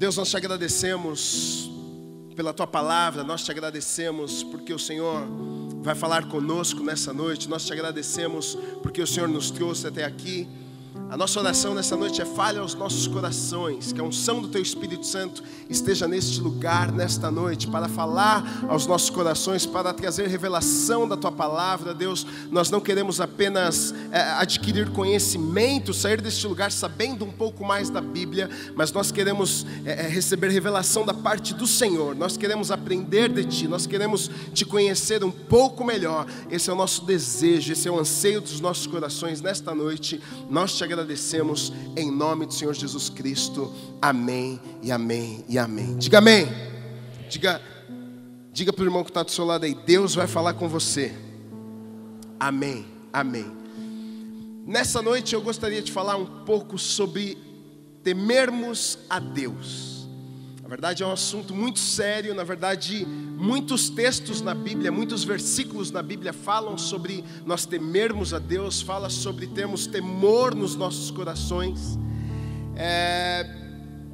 Deus, nós te agradecemos pela Tua palavra, nós te agradecemos porque o Senhor vai falar conosco nessa noite, nós te agradecemos porque o Senhor nos trouxe até aqui. A nossa oração nessa noite é: fale aos nossos corações, que a unção do Teu Espírito Santo esteja neste lugar, nesta noite, para falar aos nossos corações, para trazer revelação da Tua palavra. Deus, nós não queremos apenas adquirir conhecimento, sair deste lugar sabendo um pouco mais da Bíblia, mas nós queremos receber revelação da parte do Senhor. Nós queremos aprender de Ti, nós queremos Te conhecer um pouco melhor. Esse é o nosso desejo, esse é o anseio dos nossos corações nesta noite. Nós te agradecemos em nome do Senhor Jesus Cristo. Amém e amém e amém. Diga amém. Diga para o irmão que está do seu lado aí: Deus vai falar com você. Amém, amém. Nessa noite eu gostaria de falar um pouco sobre temermos a Deus. Na verdade é um assunto muito sério. Na verdade, muitos textos na Bíblia, muitos versículos na Bíblia falam sobre nós temermos a Deus, fala sobre termos temor nos nossos corações.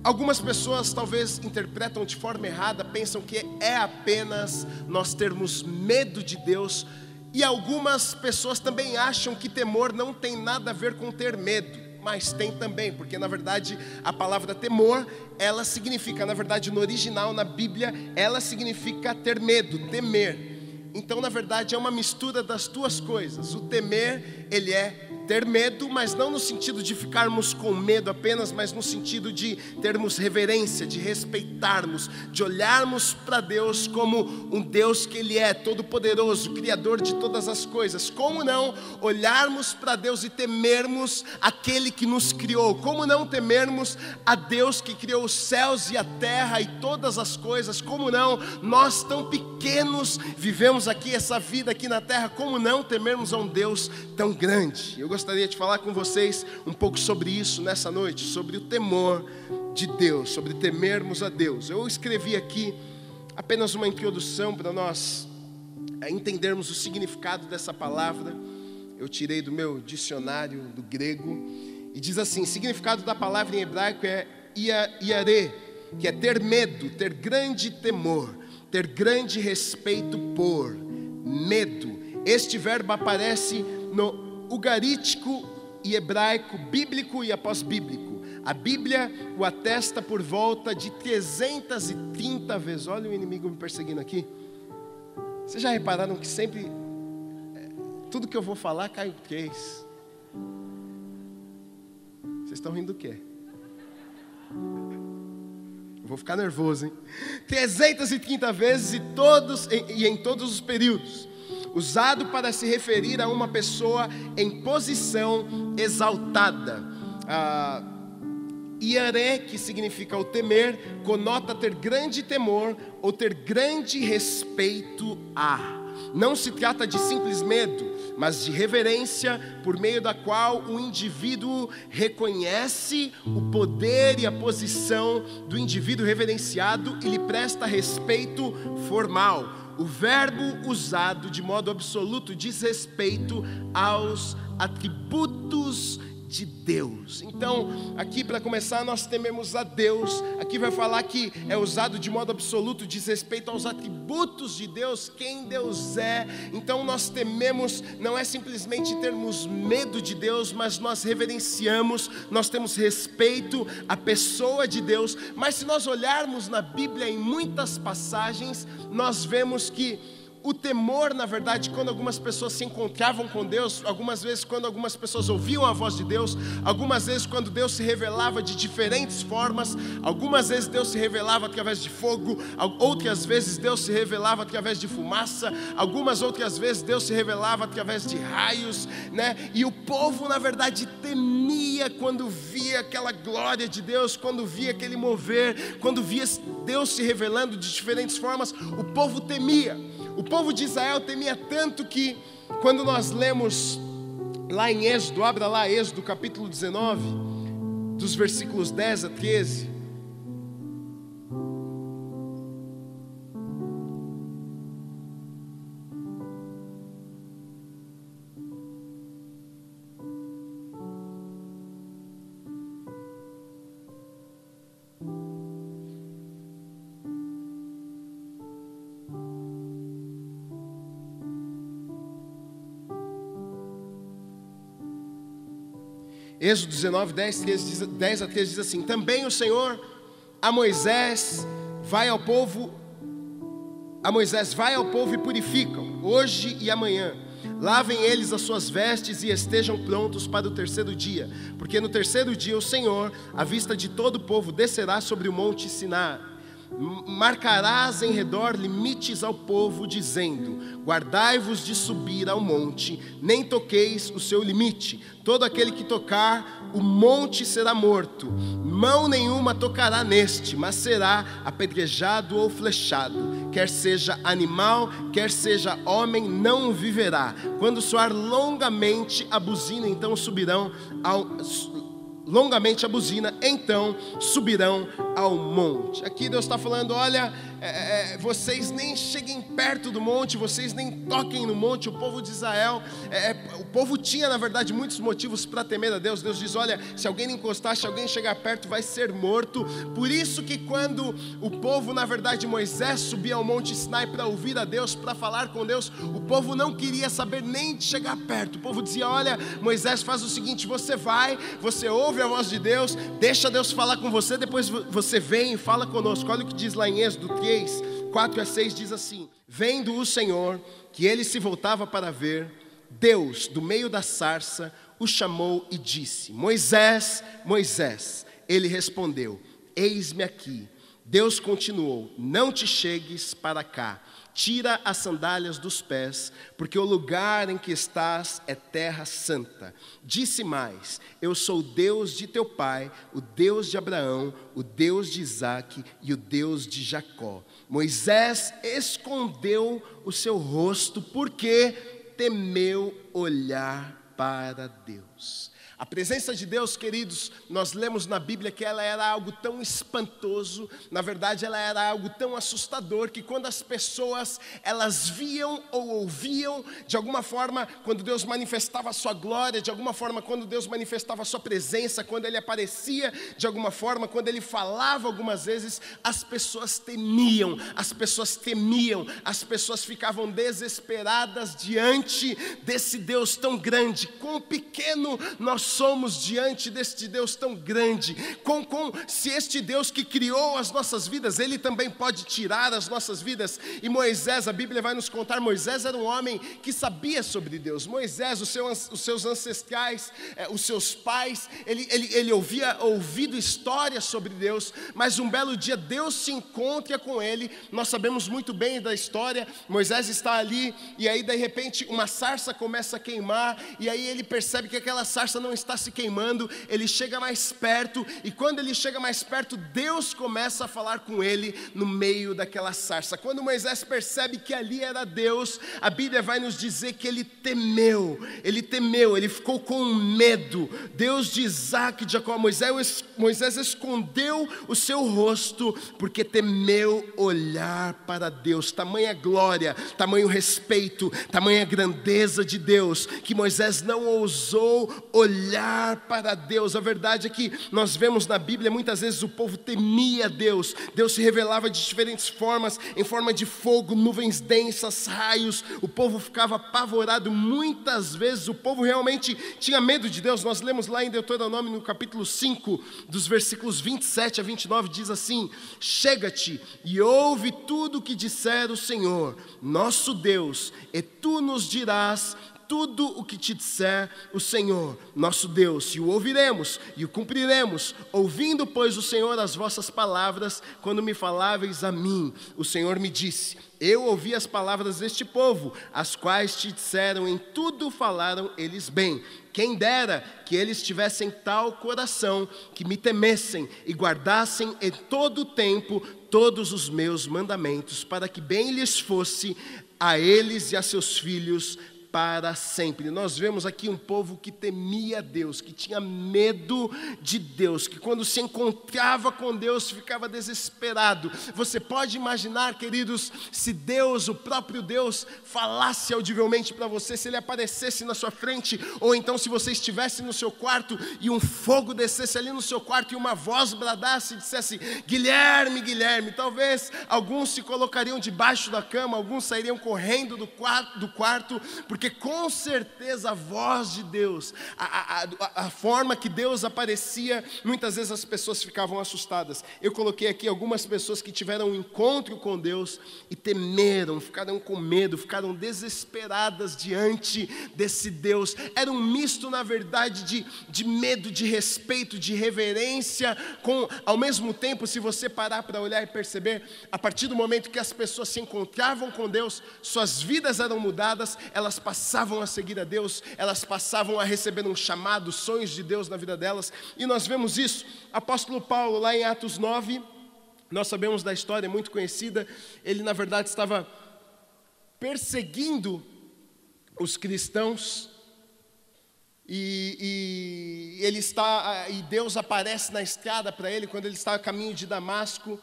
Algumas pessoas talvez interpretam de forma errada, pensam que é apenas nós termos medo de Deus. E algumas pessoas também acham que temor não tem nada a ver com ter medo. Mas tem também, porque na verdade a palavra temor, ela significa, na verdade no original, na Bíblia, ela significa ter medo, temer. Então na verdade é uma mistura das duas coisas. O temer, ele é ter medo, mas não no sentido de ficarmos com medo apenas, mas no sentido de termos reverência, de respeitarmos, de olharmos para Deus como um Deus que Ele é, todo-poderoso, Criador de todas as coisas. Como não olharmos para Deus e temermos aquele que nos criou? Como não temermos a Deus que criou os céus e a terra e todas as coisas? Como não, nós tão pequenos vivemos aqui essa vida aqui na terra, como não temermos a um Deus tão grande? Eu gostaria de falar com vocês um pouco sobre isso nessa noite, sobre o temor de Deus, sobre temermos a Deus. Eu escrevi aqui apenas uma introdução para nós entendermos o significado dessa palavra. Eu tirei do meu dicionário do grego e diz assim: o significado da palavra em hebraico é iarê, que é ter medo, ter grande temor, ter grande respeito por, medo. Este verbo aparece no ugarítico e hebraico, bíblico e após-bíblico. A Bíblia o atesta por volta de 330 vezes. Olha o inimigo me perseguindo aqui. Vocês já repararam que sempre tudo que eu vou falar cai em 3? Vocês estão rindo do quê? Eu vou ficar nervoso, hein? 330 vezes e em todos os períodos, usado para se referir a uma pessoa em posição exaltada. Iaré, que significa o temer, conota ter grande temor ou ter grande respeito a. Não se trata de simples medo, mas de reverência, por meio da qual o indivíduo reconhece o poder e a posição do indivíduo reverenciado e lhe presta respeito formal. O verbo usado de modo absoluto diz respeito aos atributos de Deus. Então, aqui para começar, nós tememos a Deus. Aqui vai falar que é usado de modo absoluto, diz respeito aos atributos de Deus, quem Deus é. Então nós tememos, não é simplesmente termos medo de Deus, mas nós reverenciamos, nós temos respeito à pessoa de Deus. Mas se nós olharmos na Bíblia, em muitas passagens, nós vemos que o temor, na verdade, quando algumas pessoas se encontravam com Deus, algumas vezes quando algumas pessoas ouviam a voz de Deus, algumas vezes quando Deus se revelava de diferentes formas, algumas vezes Deus se revelava através de fogo, outras vezes Deus se revelava através de fumaça, algumas outras vezes Deus se revelava através de raios, né? E o povo, na verdade, temia quando via aquela glória de Deus, quando via aquele mover, quando via Deus se revelando de diferentes formas, o povo temia. O povo de Israel temia tanto que, quando nós lemos lá em Êxodo, abra lá Êxodo capítulo 19, dos versículos 10 a 13. Êxodo 19, 10 a 13 diz assim: também o Senhor a Moisés, vai ao povo e purifica-o, hoje e amanhã. Lavem eles as suas vestes e estejam prontos para o terceiro dia, porque no terceiro dia o Senhor, à vista de todo o povo, descerá sobre o monte Siná. Marcarás em redor limites ao povo, dizendo: guardai-vos de subir ao monte, nem toqueis o seu limite. Todo aquele que tocar o monte será morto. Mão nenhuma tocará neste, mas será apedrejado ou flechado. Quer seja animal, quer seja homem, não viverá. Quando soar longamente a buzina, então subirão ao monte. Aqui Deus está falando: olha, vocês nem cheguem perto do monte, vocês nem toquem no monte. O povo de Israel, o povo tinha na verdade muitos motivos para temer a Deus. Deus diz: olha, se alguém encostar, se alguém chegar perto, vai ser morto. Por isso que quando o povo, na verdade Moisés, subia ao monte Sinai para ouvir a Deus, para falar com Deus, o povo não queria saber nem de chegar perto. O povo dizia: olha, Moisés, faz o seguinte, você ouve a voz de Deus, deixa Deus falar com você, depois você vem e fala conosco. Olha o que diz lá em Êxodo 3, 4 a 6, diz assim: vendo o Senhor que ele se voltava para ver, Deus, do meio da sarça, o chamou e disse: Moisés, Moisés. Ele respondeu: eis-me aqui. Deus continuou: não te chegues para cá, tira as sandálias dos pés, porque o lugar em que estás é terra santa. Disse mais: eu sou o Deus de teu pai, o Deus de Abraão, o Deus de Isaque e o Deus de Jacó. Moisés escondeu o seu rosto porque temeu olhar para Deus. A presença de Deus, queridos, nós lemos na Bíblia que ela era algo tão espantoso, na verdade ela era algo tão assustador, que quando as pessoas, elas viam ou ouviam, de alguma forma, quando Deus manifestava a sua glória, de alguma forma, quando Deus manifestava a sua presença, quando Ele aparecia, de alguma forma, quando Ele falava algumas vezes, as pessoas temiam, as pessoas ficavam desesperadas diante desse Deus tão grande. Quão pequeno nós somos diante deste Deus tão grande. Se este Deus que criou as nossas vidas, Ele também pode tirar as nossas vidas. E Moisés, a Bíblia vai nos contar, Moisés era um homem que sabia sobre Deus. Moisés, os seus ancestrais, os seus pais, ele havia ouvido histórias sobre Deus, mas um belo dia Deus se encontra com ele. Nós sabemos muito bem da história. Moisés está ali e aí de repente uma sarça começa a queimar, e aí ele percebe que aquela sarça não está se queimando. Ele chega mais perto, e quando ele chega mais perto, Deus começa a falar com ele no meio daquela sarça. Quando Moisés percebe que ali era Deus, a Bíblia vai nos dizer que ele temeu, ele ficou com medo. Deus de Isaque e de Jacó, Moisés escondeu o seu rosto porque temeu olhar para Deus. Tamanha glória, tamanho respeito, tamanha grandeza de Deus, que Moisés não ousou olhar para Deus. A verdade é que nós vemos na Bíblia, muitas vezes o povo temia Deus. Deus se revelava de diferentes formas, em forma de fogo, nuvens densas, raios. O povo ficava apavorado. Muitas vezes o povo realmente tinha medo de Deus. Nós lemos lá em Deuteronômio, no capítulo 5, dos versículos 27 a 29, diz assim: chega-te e ouve tudo o que disser o Senhor, nosso Deus, e tu nos dirás tudo o que te disser o Senhor, nosso Deus, e o ouviremos e o cumpriremos. Ouvindo, pois, o Senhor as vossas palavras, quando me faláveis a mim. O Senhor me disse: eu ouvi as palavras deste povo, as quais te disseram, em tudo falaram eles bem. Quem dera que eles tivessem tal coração, que me temessem e guardassem em todo o tempo todos os meus mandamentos, para que bem lhes fosse a eles e a seus filhos para sempre. Nós vemos aqui um povo que temia Deus, que tinha medo de Deus, que quando se encontrava com Deus ficava desesperado. Você pode imaginar, queridos, se Deus, o próprio Deus, falasse audivelmente para você, se Ele aparecesse na sua frente, ou então se você estivesse no seu quarto e um fogo descesse ali no seu quarto e uma voz bradasse e dissesse: Guilherme, Guilherme. Talvez alguns se colocariam debaixo da cama, alguns sairiam correndo do quarto, porque porque com certeza a voz de Deus, a forma que Deus aparecia, muitas vezes as pessoas ficavam assustadas. Eu coloquei aqui algumas pessoas que tiveram um encontro com Deus e temeram, ficaram com medo, ficaram desesperadas diante desse Deus. Era um misto, na verdade, de medo, de respeito, de reverência, ao mesmo tempo, se você parar para olhar e perceber, a partir do momento que as pessoas se encontravam com Deus, suas vidas eram mudadas, elas passavam a seguir a Deus, elas passavam a receber um chamado, sonhos de Deus na vida delas, e nós vemos isso. Apóstolo Paulo, lá em Atos 9, nós sabemos da história, é muito conhecida, ele na verdade estava perseguindo os cristãos, e Deus aparece na estrada para ele, quando ele está a caminho de Damasco,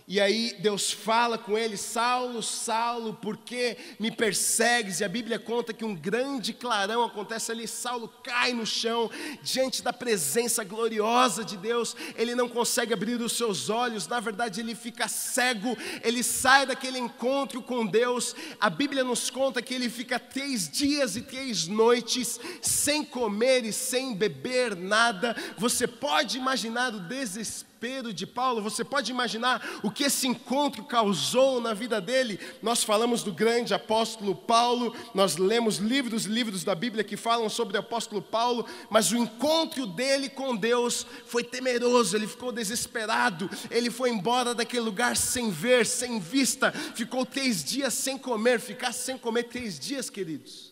e aí Deus fala com ele: Saulo, Saulo, por que me persegues? E a Bíblia conta que um grande clarão acontece ali, Saulo cai no chão, diante da presença gloriosa de Deus, ele não consegue abrir os seus olhos, na verdade ele fica cego, ele sai daquele encontro com Deus. A Bíblia nos conta que ele fica 3 dias e 3 noites, sem comer e sem beber nada. Você pode imaginar o desespero de Paulo? Você pode imaginar o que esse encontro causou na vida dele? Nós falamos do grande apóstolo Paulo, nós lemos livros da Bíblia que falam sobre o apóstolo Paulo, mas o encontro dele com Deus foi temeroso, ele ficou desesperado, ele foi embora daquele lugar sem ver, sem vista, ficou 3 dias sem comer. Ficar sem comer 3 dias, queridos,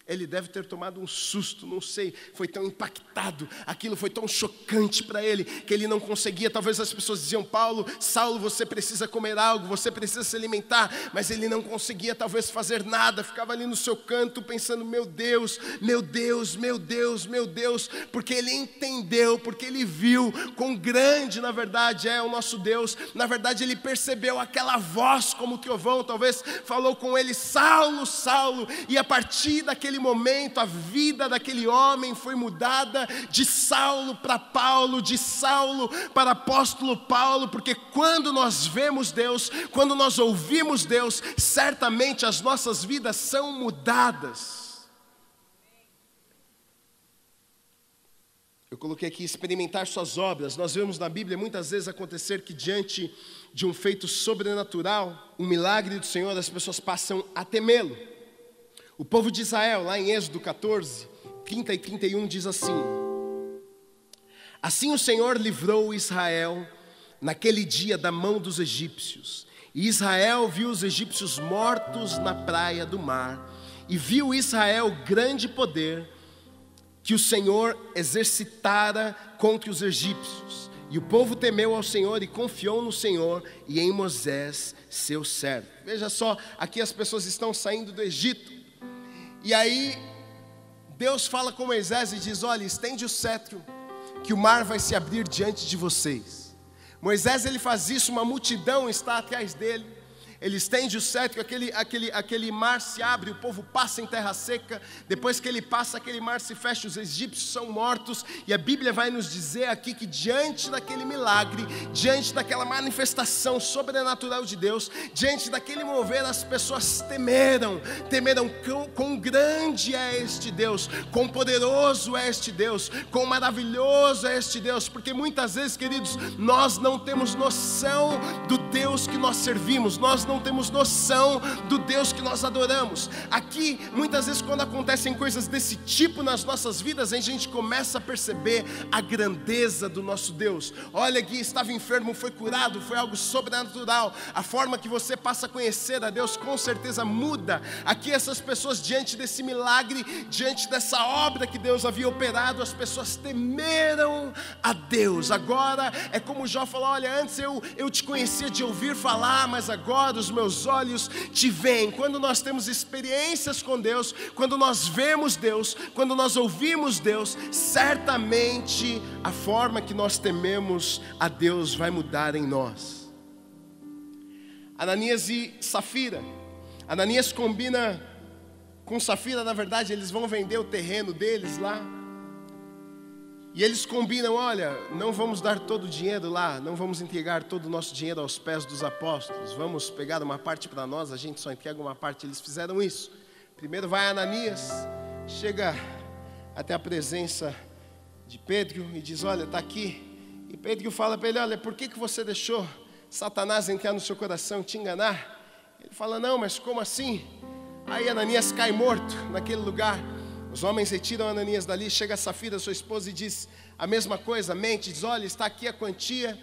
ele deve ter tomado um susto, não sei, foi tão impactado, aquilo foi tão chocante para ele, que ele não conseguia. Talvez as pessoas diziam: Paulo, Saulo, você precisa comer algo, você precisa se alimentar, mas ele não conseguia talvez fazer nada, ficava ali no seu canto pensando: meu Deus, meu Deus, meu Deus, meu Deus, porque ele entendeu, porque ele viu quão grande na verdade é o nosso Deus. Na verdade ele percebeu aquela voz como trovão, talvez falou com ele: Saulo, Saulo, e a partir daquele momento a vida daquele homem foi mudada, de Saulo para Paulo, de Saulo para apóstolo Paulo, porque quando nós vemos Deus, quando nós ouvimos Deus, certamente as nossas vidas são mudadas. Eu coloquei aqui: experimentar suas obras. Nós vemos na Bíblia muitas vezes acontecer que diante de um feito sobrenatural, um milagre do Senhor, as pessoas passam a temê-lo. O povo de Israel, lá em Êxodo 14, 30 e 31, diz assim: assim o Senhor livrou Israel naquele dia da mão dos egípcios. E Israel viu os egípcios mortos na praia do mar, e viu Israel grande poder que o Senhor exercitara contra os egípcios. E o povo temeu ao Senhor e confiou no Senhor e em Moisés, seu servo. Veja só, aqui as pessoas estão saindo do Egito. E aí Deus fala com Moisés e diz: olha, estende o cetro, que o mar vai se abrir diante de vocês. Moisés, ele faz isso, uma multidão está atrás dele. Ele estende o cetro, aquele mar se abre, o povo passa em terra seca. Depois que ele passa, aquele mar se fecha, os egípcios são mortos. E a Bíblia vai nos dizer aqui que diante daquele milagre, diante daquela manifestação sobrenatural de Deus, diante daquele mover, as pessoas temeram quão grande é este Deus, quão poderoso é este Deus, quão maravilhoso é este Deus. Porque muitas vezes, queridos, nós não temos noção do Deus que nós servimos, nós não temos noção do Deus que nós adoramos. Aqui, muitas vezes, quando acontecem coisas desse tipo nas nossas vidas, a gente começa a perceber a grandeza do nosso Deus. Olha aqui, estava enfermo, foi curado, foi algo sobrenatural. A forma que você passa a conhecer a Deus com certeza muda. Aqui essas pessoas, diante desse milagre, diante dessa obra que Deus havia operado, as pessoas temeram a Deus. Agora é como Jó falou: olha, antes eu te conhecia de ouvir falar, mas agora os meus olhos te veem. Quando nós temos experiências com Deus, quando nós vemos Deus, quando nós ouvimos Deus, certamente a forma que nós tememos a Deus vai mudar em nós. Ananias e Safira. Ananias combina com Safira, na verdade eles vão vender o terreno deles lá. E eles combinam: olha, não vamos dar todo o dinheiro lá, não vamos entregar todo o nosso dinheiro aos pés dos apóstolos, vamos pegar uma parte para nós, a gente só entrega uma parte. Eles fizeram isso Primeiro vai Ananias, chega até a presença de Pedro e diz: olha, está aqui. E Pedro fala para ele: olha, por que você deixou Satanás entrar no seu coração, te enganar? Ele fala: não, mas como assim? Aí Ananias cai morto naquele lugar. Os homens retiram Ananias dali. Chega a Safira, sua esposa, e diz a mesma coisa, mente, diz: olha, está aqui a quantia.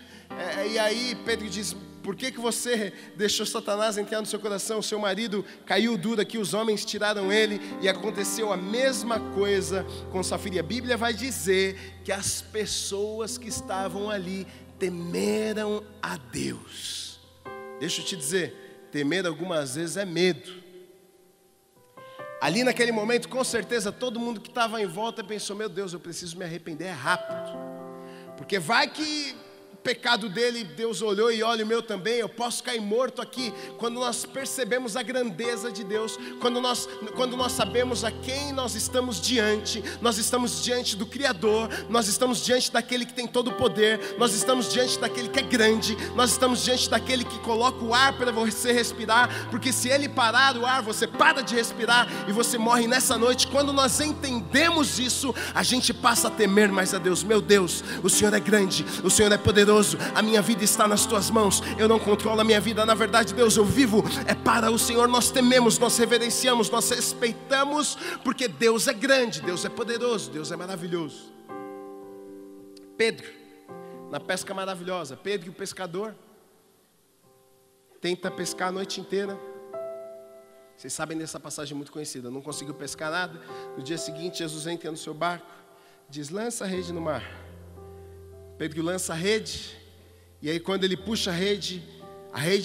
E aí Pedro diz: por que você deixou Satanás entrar no seu coração? O seu marido caiu duro aqui, os homens tiraram ele. E aconteceu a mesma coisa com Safira. A Bíblia vai dizer que as pessoas que estavam ali temeram a Deus. Deixa eu te dizer, temer algumas vezes é medo. Ali naquele momento, com certeza, todo mundo que estava em volta pensou: meu Deus, eu preciso me arrepender rápido, porque vai que o pecado dele, Deus olhou e olha o meu também, eu posso cair morto aqui. Quando nós percebemos a grandeza de Deus, quando nós sabemos a quem nós estamos diante do Criador, nós estamos diante daquele que tem todo o poder, nós estamos diante daquele que é grande, nós estamos diante daquele que coloca o ar para você respirar, porque se ele parar o ar, você para de respirar e você morre nessa noite. Quando nós entendemos isso, a gente passa a temer mais a Deus. Meu Deus, o Senhor é grande, o Senhor é poderoso, a minha vida está nas tuas mãos, eu não controlo a minha vida, na verdade, Deus, eu vivo para o Senhor. Nós tememos, nós reverenciamos, nós respeitamos, porque Deus é grande, Deus é poderoso, Deus é maravilhoso. Pedro, na pesca maravilhosa, Pedro, o pescador, tenta pescar a noite inteira. Vocês sabem dessa passagem muito conhecida, não conseguiu pescar nada. No dia seguinte, Jesus entra no seu barco, diz: lança a rede no mar. Pedro lança a rede, e aí quando ele puxa a rede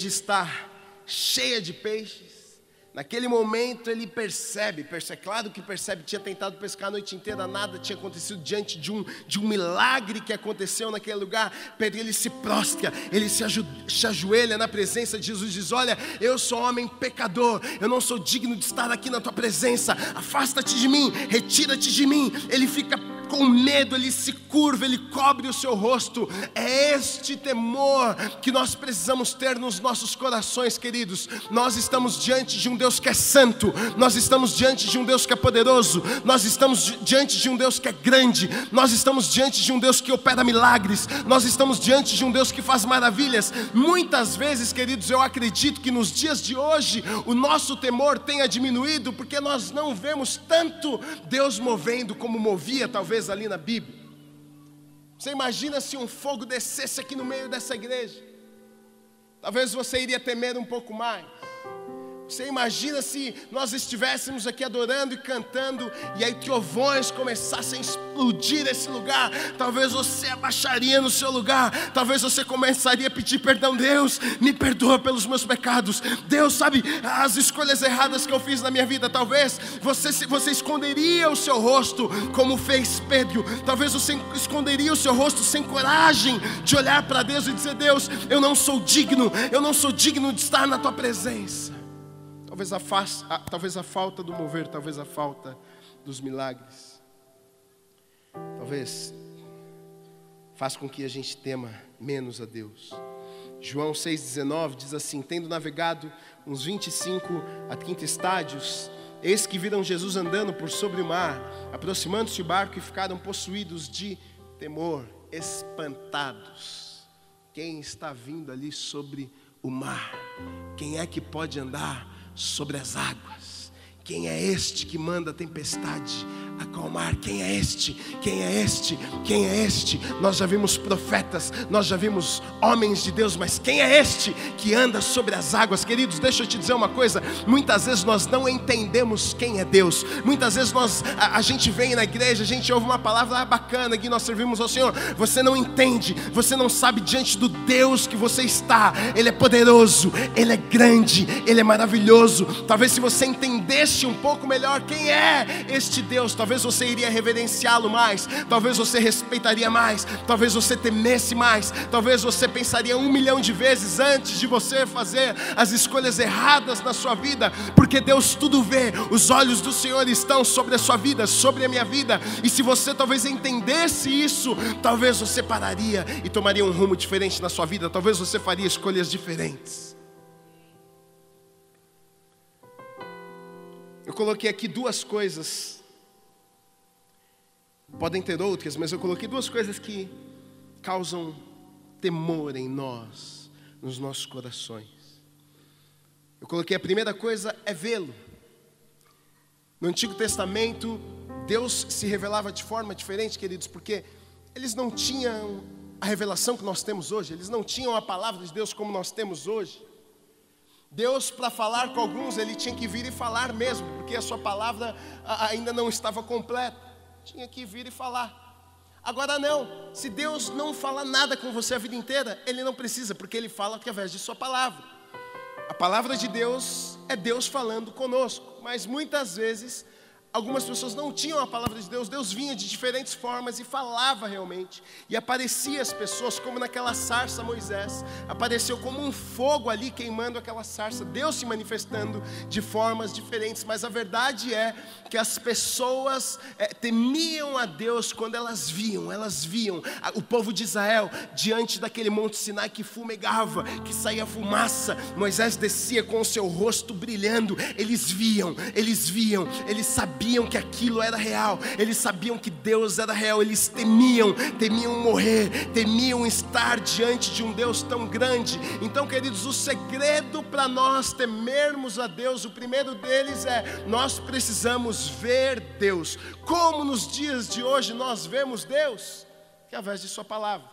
está cheia de peixes. Naquele momento ele percebe, claro que percebe, tinha tentado pescar a noite inteira, nada tinha acontecido diante de um milagre que aconteceu naquele lugar. Pedro, ele se prostra, ele se ajoelha na presença de Jesus, diz: olha, eu sou homem pecador, eu não sou digno de estar aqui na tua presença, afasta-te de mim, retira-te de mim. Ele fica com medo, ele se curva, ele cobre o seu rosto. É este temor que nós precisamos ter nos nossos corações, queridos. Nós estamos diante de um Deus que é santo, nós estamos diante de um Deus que é poderoso, nós estamos diante de um Deus que é grande, nós estamos diante de um Deus que opera milagres, nós estamos diante de um Deus que faz maravilhas. Muitas vezes, queridos, eu acredito que nos dias de hoje o nosso temor tenha diminuído, porque nós não vemos tanto Deus movendo como movia talvez ali na Bíblia. Você imagina se um fogo descesse aqui no meio dessa igreja? Talvez você iria temer um pouco mais. Você imagina se nós estivéssemos aqui adorando e cantando, e aí trovões começassem a explodir esse lugar? Talvez você abaixaria no seu lugar, talvez você começaria a pedir perdão: Deus, me perdoa pelos meus pecados. Deus, sabe as escolhas erradas que eu fiz na minha vida. Talvez você esconderia o seu rosto, como fez Pedro. Talvez você esconderia o seu rosto sem coragem de olhar para Deus e dizer: Deus, eu não sou digno de estar na tua presença. Talvez a falta do mover, talvez a falta dos milagres, talvez faça com que a gente tema menos a Deus. João 6,19 diz assim: tendo navegado uns 25 a 30 estádios, eis que viram Jesus andando por sobre o mar, aproximando-se o barco, e ficaram possuídos de temor, espantados. Quem está vindo ali sobre o mar? Quem é que pode andar sobre as águas? Quem é este que manda a tempestade acalmar? Quem é este? Quem é este? Quem é este? Nós já vimos profetas, nós já vimos homens de Deus, mas quem é este que anda sobre as águas? Queridos, deixa eu te dizer uma coisa: muitas vezes nós não entendemos quem é Deus. Muitas vezes a gente vem na igreja, a gente ouve uma palavra bacana que nós servimos ao Senhor, você não entende, você não sabe diante do Deus que você está. Ele é poderoso, Ele é grande, Ele é maravilhoso. Talvez se você entendesse um pouco melhor quem é este Deus, talvez você iria reverenciá-lo mais, talvez você respeitaria mais, talvez você temesse mais, talvez você pensaria 1 milhão de vezes antes de você fazer as escolhas erradas na sua vida, porque Deus tudo vê. Os olhos do Senhor estão sobre a sua vida, sobre a minha vida, e se você talvez entendesse isso, talvez você pararia e tomaria um rumo diferente na sua vida, talvez você faria escolhas diferentes. Eu coloquei aqui duas coisas, podem ter outras, mas eu coloquei duas coisas que causam temor em nós, nos nossos corações. Eu coloquei a primeira coisa é vê-lo. No Antigo Testamento, Deus se revelava de forma diferente, queridos, porque eles não tinham a revelação que nós temos hoje, eles não tinham a palavra de Deus como nós temos hoje. Deus, para falar com alguns, Ele tinha que vir e falar mesmo, porque a sua palavra ainda não estava completa, tinha que vir e falar. Agora não, se Deus não fala nada com você a vida inteira, Ele não precisa, porque Ele fala através de sua palavra. A palavra de Deus é Deus falando conosco, mas muitas vezes algumas pessoas não tinham a palavra de Deus. Deus vinha de diferentes formas e falava realmente, e aparecia às pessoas, como naquela sarça Moisés, apareceu como um fogo ali queimando aquela sarça, Deus se manifestando de formas diferentes. Mas a verdade é que as pessoas temiam a Deus quando elas viam o povo de Israel diante daquele monte Sinai que fumegava, que saía fumaça, Moisés descia com o seu rosto brilhando, eles viam, eles sabiam que aquilo era real, eles sabiam que Deus era real, eles temiam morrer, temiam estar diante de um Deus tão grande. Então, queridos, o segredo para nós temermos a Deus, o primeiro deles é, nós precisamos ver Deus. Como nos dias de hoje nós vemos Deus? Através de sua palavra.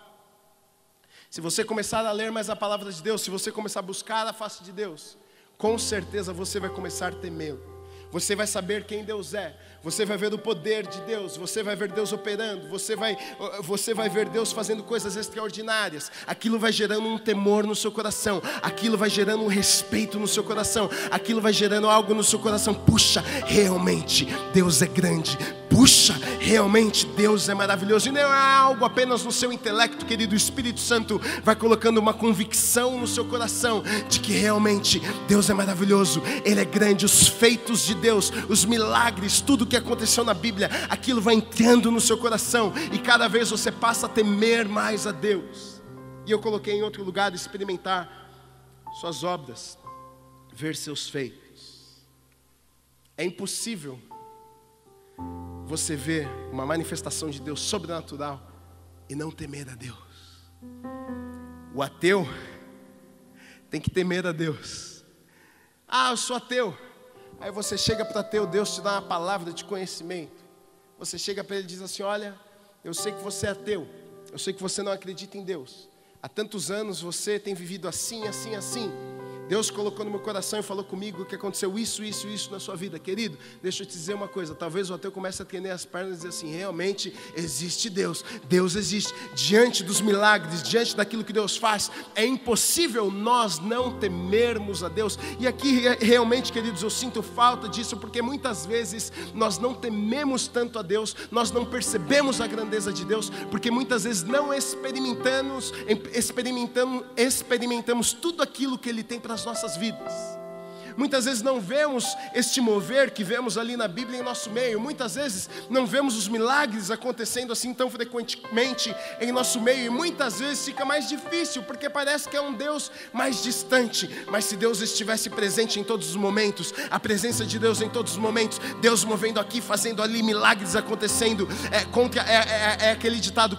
Se você começar a ler mais a palavra de Deus, se você começar a buscar a face de Deus, com certeza você vai começar a temê-lo. Você vai saber quem Deus é, você vai ver o poder de Deus, você vai ver Deus operando, você vai ver Deus fazendo coisas extraordinárias. Aquilo vai gerando um temor no seu coração, aquilo vai gerando um respeito no seu coração, aquilo vai gerando algo no seu coração. Puxa, realmente Deus é grande, puxa, realmente Deus é maravilhoso. E não é algo apenas no seu intelecto, querido. O Espírito Santo vai colocando uma convicção no seu coração de que realmente Deus é maravilhoso, Ele é grande. Os feitos de Deus, os milagres, tudo que aconteceu na Bíblia, aquilo vai entrando no seu coração, e cada vez você passa a temer mais a Deus. E eu coloquei em outro lugar, experimentar suas obras, ver seus feitos. É impossível você ver uma manifestação de Deus sobrenatural e não temer a Deus. O ateu tem que temer a Deus. Eu sou ateu. Aí você chega para ateu, Deus te dá uma palavra de conhecimento. Você chega para ele e diz assim: olha, eu sei que você é ateu, eu sei que você não acredita em Deus. Há tantos anos você tem vivido assim, assim, assim. Deus colocou no meu coração e falou comigo que aconteceu isso na sua vida. Querido, deixa eu te dizer uma coisa. Talvez o ateu comece a tremer as pernas e dizer assim: realmente existe Deus. Deus existe. Diante dos milagres, diante daquilo que Deus faz, é impossível nós não temermos a Deus. E aqui realmente, queridos, eu sinto falta disso, porque muitas vezes nós não tememos tanto a Deus, nós não percebemos a grandeza de Deus, porque muitas vezes não experimentamos tudo aquilo que Ele tem para as nossas vidas. Muitas vezes não vemos este mover que vemos ali na Bíblia em nosso meio. Muitas vezes não vemos os milagres acontecendo assim tão frequentemente em nosso meio. E muitas vezes fica mais difícil, porque parece que é um Deus mais distante. Mas se Deus estivesse presente em todos os momentos, a presença de Deus em todos os momentos, Deus movendo aqui, fazendo ali, milagres acontecendo. É aquele ditado: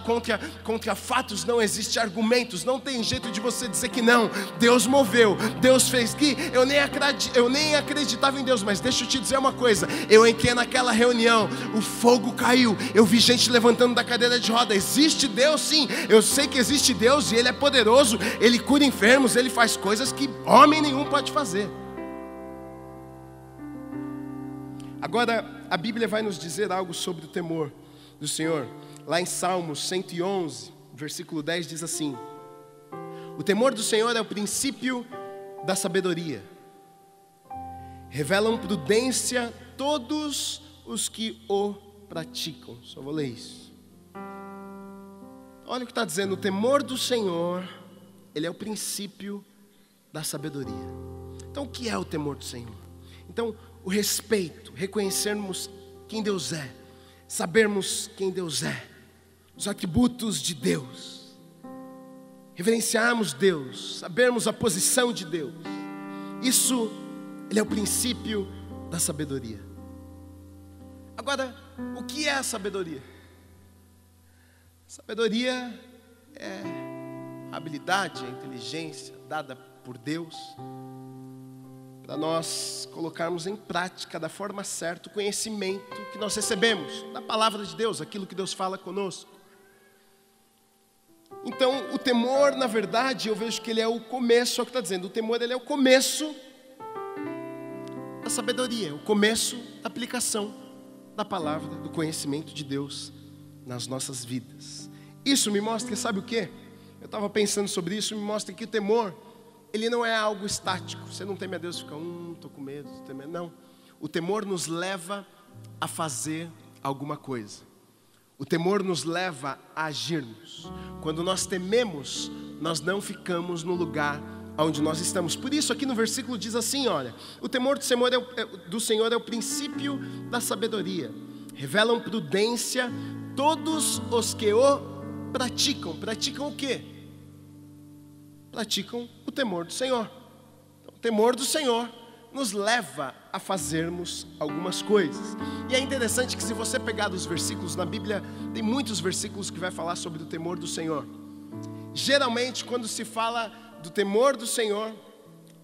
contra fatos não existe argumentos. Não tem jeito de você dizer que não. Deus moveu, Deus fez. Que eu nem acreditava em Deus, mas deixa eu te dizer uma coisa. Eu entrei naquela reunião, o fogo caiu, eu vi gente levantando da cadeira de roda. Existe Deus, sim, eu sei que existe Deus, e Ele é poderoso, Ele cura enfermos, Ele faz coisas que homem nenhum pode fazer. Agora, a Bíblia vai nos dizer algo sobre o temor do Senhor. Lá em Salmos 111, versículo 10 diz assim: o temor do Senhor é o princípio da sabedoria, revelam prudência todos os que o praticam. Só vou ler isso. Olha o que está dizendo: o temor do Senhor, ele é o princípio da sabedoria. Então, o que é o temor do Senhor? Então, o respeito, reconhecermos quem Deus é, sabermos quem Deus é, os atributos de Deus, reverenciarmos Deus, sabermos a posição de Deus. Isso, ele é o princípio da sabedoria. Agora, o que é a sabedoria? Sabedoria é a habilidade, a inteligência dada por Deus para nós colocarmos em prática da forma certa o conhecimento que nós recebemos da palavra de Deus, aquilo que Deus fala conosco. Então, o temor, na verdade, eu vejo que ele é o começo, é o que está dizendo, o temor ele é o começo da sabedoria, o começo da aplicação da palavra, do conhecimento de Deus nas nossas vidas. Isso me mostra, sabe o quê? Eu estava pensando sobre isso, me mostra que o temor, ele não é algo estático. Você não teme a Deus e fica, estou com medo, estou temendo. Não, o temor nos leva a fazer alguma coisa. O temor nos leva a agirmos. Quando nós tememos, nós não ficamos no lugar onde nós estamos. Por isso aqui no versículo diz assim, olha, o temor do Senhor é o princípio da sabedoria. Revelam prudência todos os que o praticam. Praticam o quê? Praticam o temor do Senhor. Então, o temor do Senhor nos leva a fazermos algumas coisas. E é interessante que se você pegar dos versículos, na Bíblia tem muitos versículos que vai falar sobre o temor do Senhor. Geralmente quando se fala do temor do Senhor,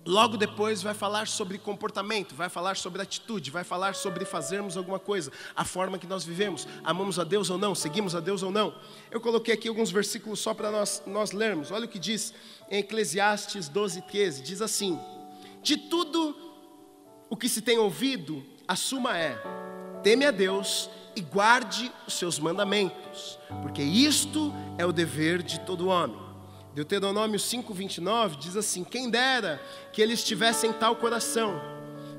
logo depois vai falar sobre comportamento, vai falar sobre atitude, vai falar sobre fazermos alguma coisa, a forma que nós vivemos, amamos a Deus ou não, seguimos a Deus ou não. Eu coloquei aqui alguns versículos só para nós lermos. Olha o que diz em Eclesiastes 12:13, diz assim: de tudo o que se tem ouvido, a suma é: teme a Deus e guarde os seus mandamentos, porque isto é o dever de todo homem. Deuteronômio 5:29 diz assim: quem dera que eles tivessem tal coração,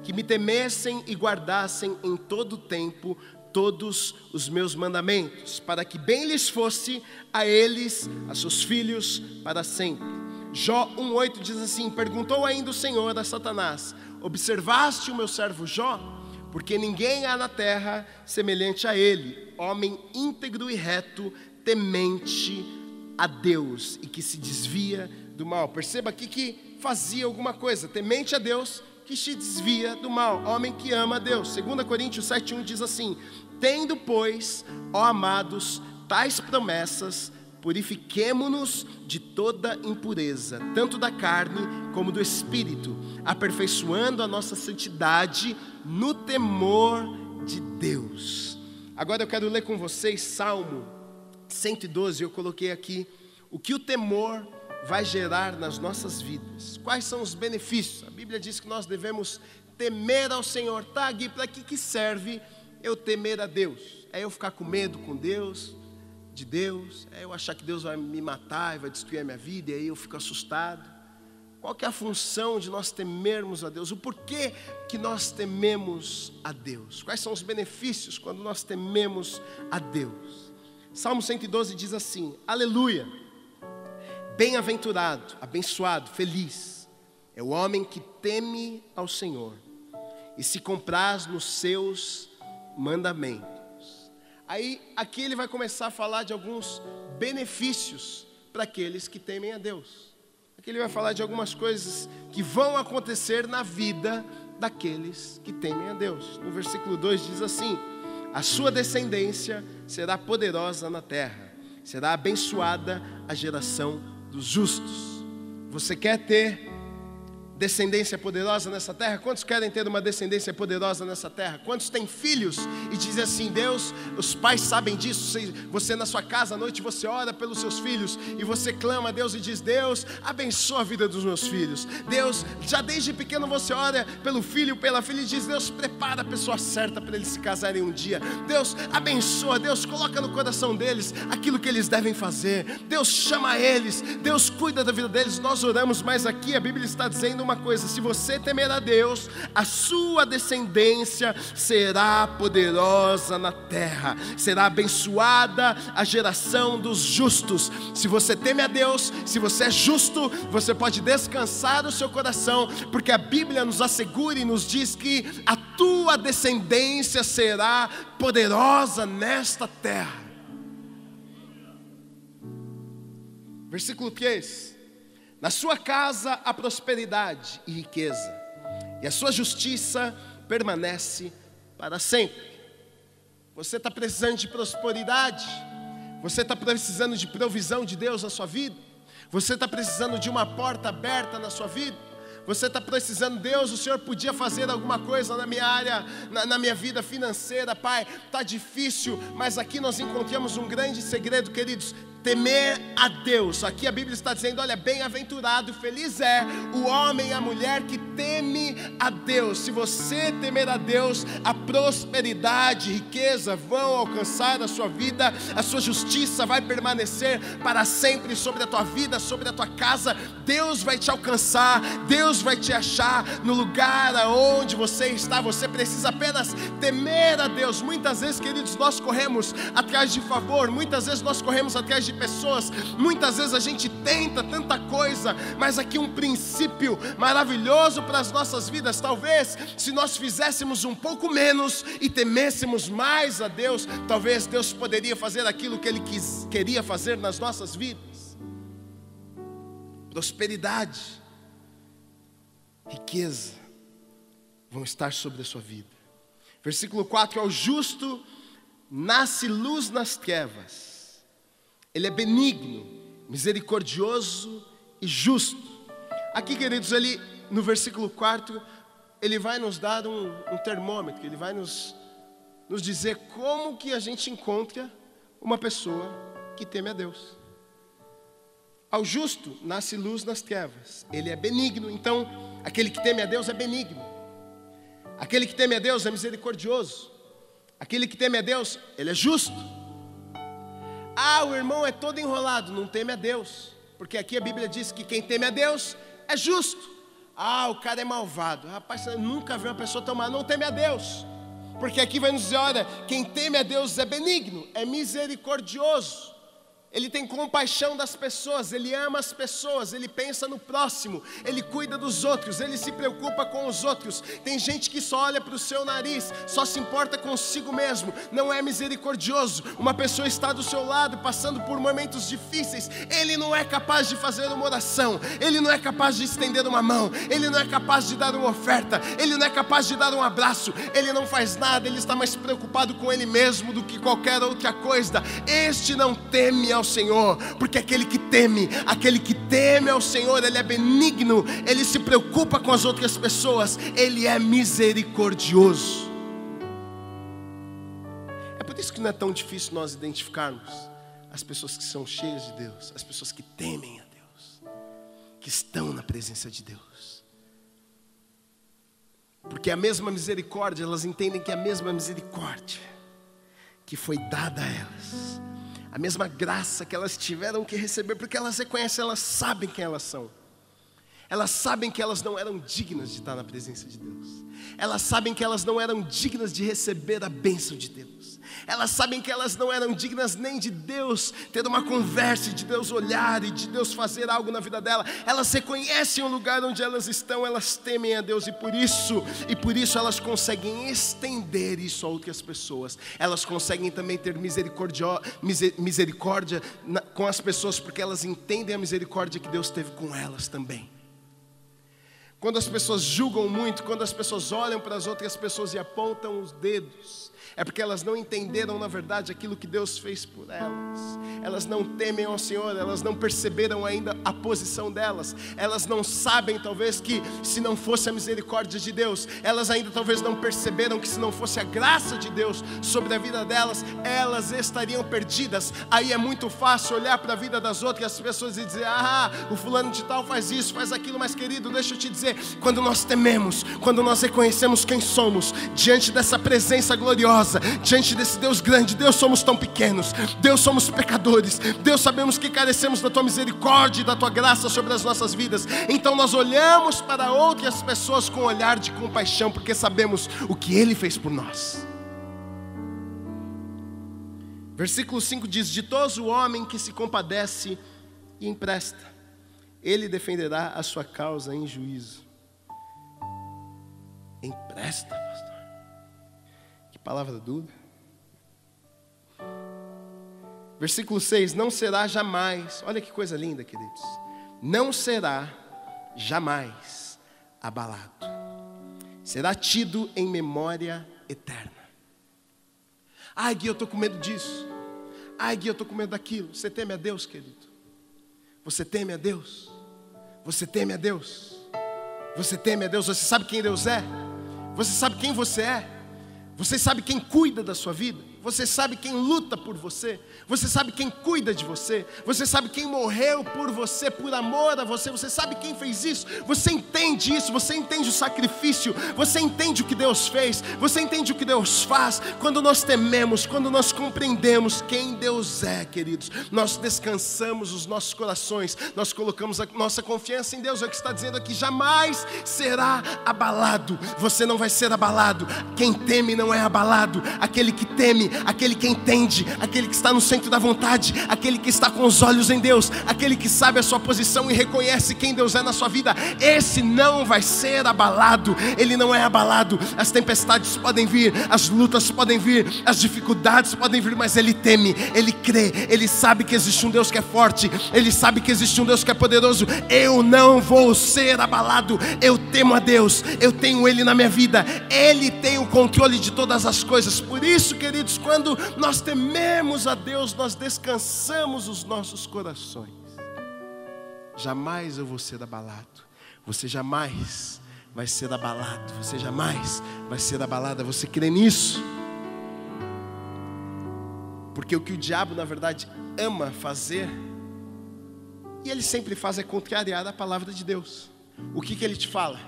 que me temessem e guardassem em todo o tempo todos os meus mandamentos, para que bem lhes fosse a eles, a seus filhos, para sempre. Jó 1:8 diz assim: perguntou ainda o Senhor a Satanás: observaste o meu servo Jó? Porque ninguém há na terra semelhante a ele, homem íntegro e reto, temente a Deus e que se desvia do mal. Perceba aqui que fazia alguma coisa, temente a Deus, que se desvia do mal, homem que ama a Deus. 2 Coríntios 7:1 diz assim: tendo, pois, ó amados, tais promessas, purifiquemo-nos de toda impureza, tanto da carne como do espírito, aperfeiçoando a nossa santidade no temor de Deus. Agora eu quero ler com vocês Salmo 112, eu coloquei aqui o que o temor vai gerar nas nossas vidas. Quais são os benefícios? A Bíblia diz que nós devemos temer ao Senhor. Tá, Gui, para que serve eu temer a Deus? É eu ficar com medo com Deus, de Deus? É eu achar que Deus vai me matar e vai destruir a minha vida e aí eu fico assustado? Qual que é a função de nós temermos a Deus? O porquê que nós tememos a Deus? Quais são os benefícios quando nós tememos a Deus? Salmo 112 diz assim: aleluia, bem-aventurado, abençoado, feliz é o homem que teme ao Senhor e se compraz nos seus mandamentos. Aí, aqui ele vai começar a falar de alguns benefícios para aqueles que temem a Deus. Aqui ele vai falar de algumas coisas que vão acontecer na vida daqueles que temem a Deus. No versículo 2 diz assim: a sua descendência será poderosa na terra, será abençoada a geração dos justos. Você quer ter descendência poderosa nessa terra? Quantos querem ter uma descendência poderosa nessa terra? Quantos têm filhos e dizem assim: Deus, os pais sabem disso, você na sua casa à noite você ora pelos seus filhos e você clama a Deus e diz: Deus, abençoa a vida dos meus filhos. Deus, já desde pequeno você ora pelo filho, pela filha e diz: Deus, prepara a pessoa certa para eles se casarem um dia. Deus, abençoa, Deus, coloca no coração deles aquilo que eles devem fazer. Deus, chama eles, Deus, cuida da vida deles. Nós oramos, mas aqui a Bíblia está dizendo uma coisa: se você temer a Deus, a sua descendência será poderosa na terra, será abençoada a geração dos justos. Se você teme a Deus, se você é justo, você pode descansar o seu coração, porque a Bíblia nos assegura e nos diz que a tua descendência será poderosa nesta terra. Versículo 3: na sua casa há prosperidade e riqueza, e a sua justiça permanece para sempre. Você está precisando de prosperidade? Você está precisando de provisão de Deus na sua vida? Você está precisando de uma porta aberta na sua vida? Você está precisando, Deus, o Senhor podia fazer alguma coisa na minha área, na minha vida financeira, Pai, está difícil, mas aqui nós encontramos um grande segredo, queridos: temer a Deus. Aqui a Bíblia está dizendo, olha, bem-aventurado, feliz é o homem e a mulher que teme a Deus. Se você temer a Deus, a prosperidade, riqueza vão alcançar a sua vida, a sua justiça vai permanecer para sempre sobre a tua vida, sobre a tua casa. Deus vai te alcançar, Deus vai te achar no lugar aonde você está. Você precisa apenas temer a Deus. Muitas vezes, queridos, nós corremos atrás de favor, muitas vezes nós corremos atrás de pessoas, muitas vezes a gente tenta tanta coisa, mas aqui um princípio maravilhoso para as nossas vidas. Talvez se nós fizéssemos um pouco menos e temêssemos mais a Deus, talvez Deus poderia fazer aquilo que Ele queria fazer nas nossas vidas. Prosperidade, riqueza vão estar sobre a sua vida. Versículo 4: ao justo nasce luz nas trevas. Ele é benigno, misericordioso e justo. Aqui, queridos, ele, no versículo 4, ele vai nos dar um termômetro. Ele vai nos dizer como que a gente encontra uma pessoa que teme a Deus. Ao justo nasce luz nas trevas. Ele é benigno. Então, aquele que teme a Deus é benigno. Aquele que teme a Deus é misericordioso. Aquele que teme a Deus, ele é justo. Ah, o irmão é todo enrolado, não teme a Deus, porque aqui a Bíblia diz que quem teme a Deus é justo. Ah, o cara é malvado. Rapaz, você nunca viu uma pessoa tão má, não teme a Deus, porque aqui vai nos dizer, olha, quem teme a Deus é benigno, é misericordioso. Ele tem compaixão das pessoas, ele ama as pessoas, ele pensa no próximo, ele cuida dos outros, ele se preocupa com os outros. Tem gente que só olha para o seu nariz, só se importa consigo mesmo, não é misericordioso. Uma pessoa está do seu lado, passando por momentos difíceis, ele não é capaz de fazer uma oração, ele não é capaz de estender uma mão, ele não é capaz de dar uma oferta, ele não é capaz de dar um abraço, ele não faz nada, ele está mais preocupado com ele mesmo do que qualquer outra coisa. Este não teme ao Senhor, porque aquele que teme ao Senhor, ele é benigno, ele se preocupa com as outras pessoas, ele é misericordioso. É por isso que não é tão difícil nós identificarmos as pessoas que são cheias de Deus, as pessoas que temem a Deus, que estão na presença de Deus, porque a mesma misericórdia, elas entendem que a mesma misericórdia que foi dada a elas, a mesma graça que elas tiveram que receber, porque elas reconhecem, elas sabem quem elas são. Elas sabem que elas não eram dignas de estar na presença de Deus. Elas sabem que elas não eram dignas de receber a bênção de Deus. Elas sabem que elas não eram dignas nem de Deus ter uma conversa, de Deus olhar e de Deus fazer algo na vida dela. Elas reconhecem o lugar onde elas estão, elas temem a Deus, e por isso elas conseguem estender isso a outras pessoas. Elas conseguem também ter misericórdia com as pessoas, porque elas entendem a misericórdia que Deus teve com elas também. Quando as pessoas julgam muito, quando as pessoas olham para as outras pessoas e apontam os dedos, é porque elas não entenderam na verdade aquilo que Deus fez por elas. Elas não temem ao Senhor, elas não perceberam ainda a posição delas. Elas não sabem talvez que se não fosse a misericórdia de Deus, elas ainda talvez não perceberam que se não fosse a graça de Deus sobre a vida delas, elas estariam perdidas. Aí é muito fácil olhar para a vida das outras pessoas e dizer, ah, o fulano de tal faz isso, faz aquilo. Mas querido, deixa eu te dizer, quando nós tememos, quando nós reconhecemos quem somos, diante dessa presença gloriosa, diante desse Deus grande, Deus, somos tão pequenos, Deus, somos pecadores, Deus, sabemos que carecemos da Tua misericórdia e da Tua graça sobre as nossas vidas. Então nós olhamos para outras pessoas com um olhar de compaixão, porque sabemos o que Ele fez por nós. Versículo 5 diz, ditoso o homem que se compadece e empresta, ele defenderá a sua causa em juízo. Empresta, pastor? Que palavra dura. Versículo 6, não será jamais, olha que coisa linda, queridos, não será jamais abalado. será tido em memória eterna. Ai, Gui, eu estou com medo disso. Ai, Gui, eu estou com medo daquilo. Você teme a Deus, querido? Você teme a Deus? Você teme a Deus? Você teme a Deus? Você sabe quem Deus é? Você sabe quem você é? Você sabe quem cuida da sua vida? Você sabe quem luta por você? Você sabe quem cuida de você? Você sabe quem morreu por você, por amor a você? Você sabe quem fez isso? Você entende isso? Você entende o sacrifício? Você entende o que Deus fez? Você entende o que Deus faz? Quando nós tememos, quando nós compreendemos quem Deus é, queridos, nós descansamos os nossos corações, nós colocamos a nossa confiança em Deus. É o que está dizendo aqui: jamais será abalado. Você não vai ser abalado. Quem teme não é abalado. Aquele que teme, aquele que entende, aquele que está no centro da vontade, aquele que está com os olhos em Deus, aquele que sabe a sua posição e reconhece quem Deus é na sua vida, esse não vai ser abalado. Ele não é abalado. As tempestades podem vir, as lutas podem vir, as dificuldades podem vir, mas ele teme, ele crê, ele sabe que existe um Deus que é forte, ele sabe que existe um Deus que é poderoso. Eu não vou ser abalado. Eu temo a Deus, eu tenho Ele na minha vida, Ele tem o controle de todas as coisas. Por isso, queridos, quando nós tememos a Deus, nós descansamos os nossos corações. Jamais eu vou ser abalado. Você jamais vai ser abalado. Você jamais vai ser abalada. Você crê nisso? Porque o que o diabo, na verdade, ama fazer, e ele sempre faz, é contrariar a palavra de Deus. O que ele te fala?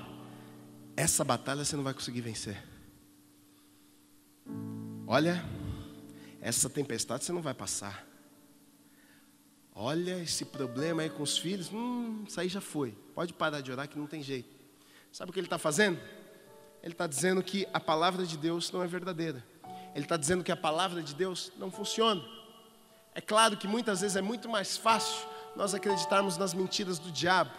Essa batalha você não vai conseguir vencer. Olha, essa tempestade você não vai passar. Olha, esse problema aí com os filhos, isso aí já foi. Pode parar de orar que não tem jeito. Sabe o que ele está fazendo? Ele está dizendo que a palavra de Deus não é verdadeira. Ele está dizendo que a palavra de Deus não funciona. É claro que muitas vezes é muito mais fácil nós acreditarmos nas mentiras do diabo,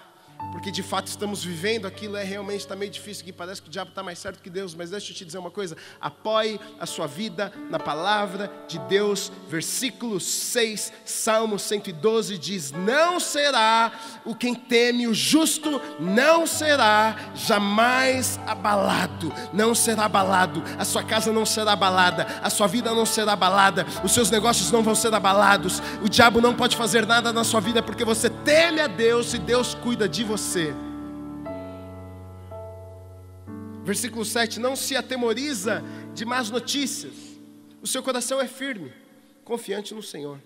porque de fato estamos vivendo aquilo, realmente está meio difícil, que parece que o diabo está mais certo que Deus. Mas deixa eu te dizer uma coisa: apoie a sua vida na palavra de Deus. Versículo 6, Salmo 112 diz: não será o quem teme o justo, não será jamais abalado. Não será abalado. A sua casa não será abalada, a sua vida não será abalada, os seus negócios não vão ser abalados. O diabo não pode fazer nada na sua vida, porque você teme a Deus e Deus cuida de você. Versículo 7: não se atemoriza de más notícias, o seu coração é firme, confiante no Senhor.